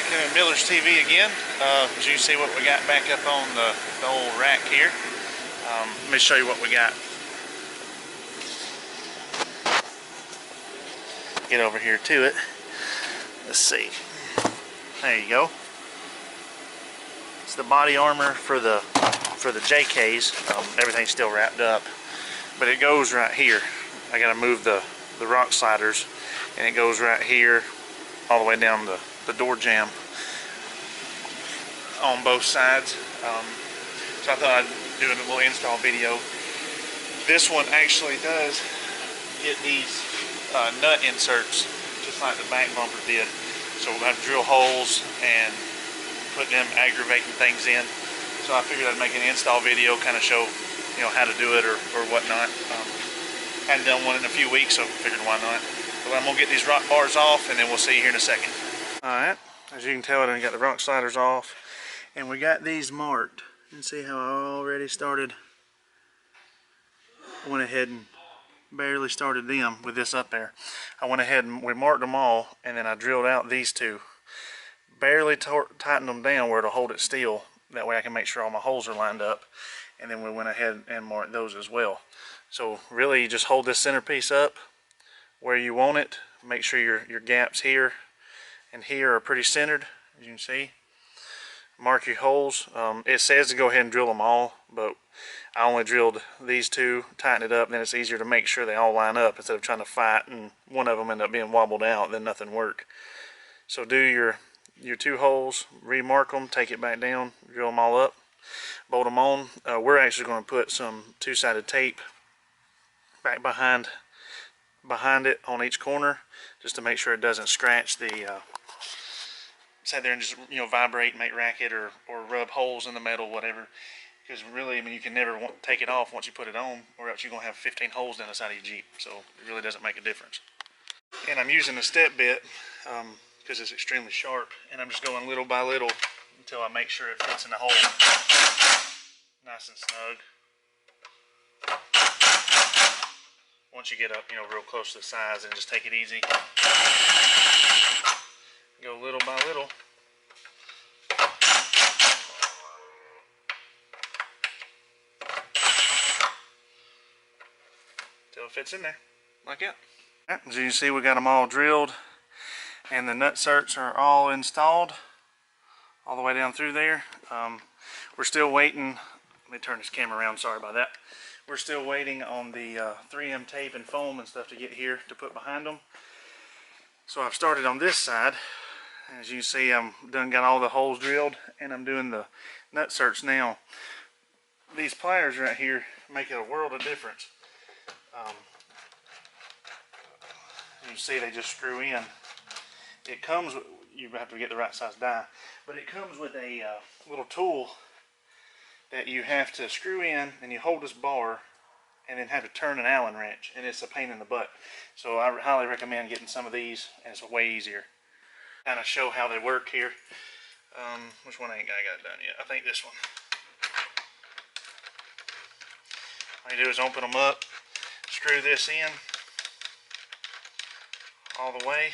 back in Miller's TV again. As you can see what we got back up on the old rack here. Let me show you what we got. Get over here to it. Let's see. There you go. It's the body armor for the JKs. Everything's still wrapped up, but it goes right here. I gotta move the rock sliders, and it goes right here all the way down the door jamb on both sides. So I thought I'd do a little install video. This one actually does get these nut inserts just like the back bumper did. So we're going to drill holes and put them aggravating things in. So I figured I'd make an install video, kind of show how to do it or whatnot. Hadn't done one in a few weeks, so figured why not. But I'm going to get these rock bars off, and then we'll see you here in a second. Alright, as you can tell, I got the rock sliders off, and we got these marked. You can see how I already went ahead and barely started them with this up there. I went ahead and we marked them all, and then I drilled out these two. Barely tightened them down where it'll hold it still. That way I can make sure all my holes are lined up. And then we went ahead and marked those as well. So really you just hold this centerpiece up where you want it. Make sure your gaps here and here are pretty centered, as you can see. Mark your holes. It says to go ahead and drill them all, but I only drilled these two, tighten it up, then it's easier to make sure they all line up instead of trying to fight and one of them end up being wobbled out, then nothing worked. So do your two holes, remark them, take it back down, drill them all up, bolt them on. We're actually going to put some two-sided tape back behind it on each corner, just to make sure it doesn't scratch the sit there and just vibrate and make racket or rub holes in the metal, whatever. Because really, I mean, you can never take it off once you put it on, or else you're going to have 15 holes down the side of your Jeep. So it really doesn't make a difference. And I'm using a step bit because it's extremely sharp, and I'm just going little by little until I make sure it fits in the hole nice and snug. Once you get up, real close to the sides, and just take it easy. Go little by little. Till it fits in there, like that. As you can see, we got them all drilled, and the nut certs are all installed, all the way down through there. We're still waiting. Let me turn this camera around. Sorry about that. We're still waiting on the 3M tape and foam and stuff to get here to put behind them. So I've started on this side. As you can see, I'm done got all the holes drilled, and I'm doing the nut certs now. These pliers right here make it a world of difference. You see they just screw in. It comes with, you have to get the right size die, but it comes with a little tool that you have to screw in, and you hold this bar and then have to turn an Allen wrench, and it's a pain in the butt. So I highly recommend getting some of these, and it's way easier. Kind of show how they work here. Which one I ain't got done yet? I think this one. All you do is open them up, screw this in all the way,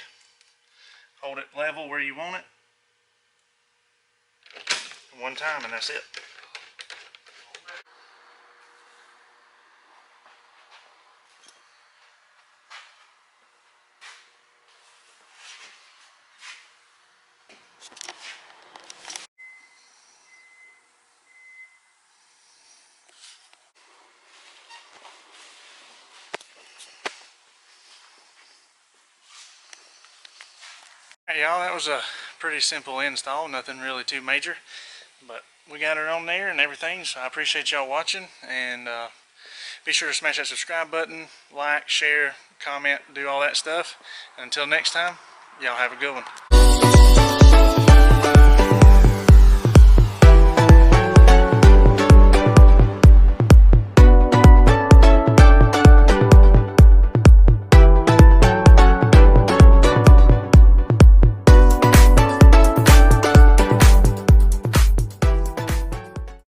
hold it level where you want it one time, and that's it. Alright, y'all, that was a pretty simple install, nothing really too major, but we got her on there and everything. So I appreciate y'all watching, and be sure to smash that subscribe button, like, share, comment, do all that stuff. And until next time, y'all have a good one.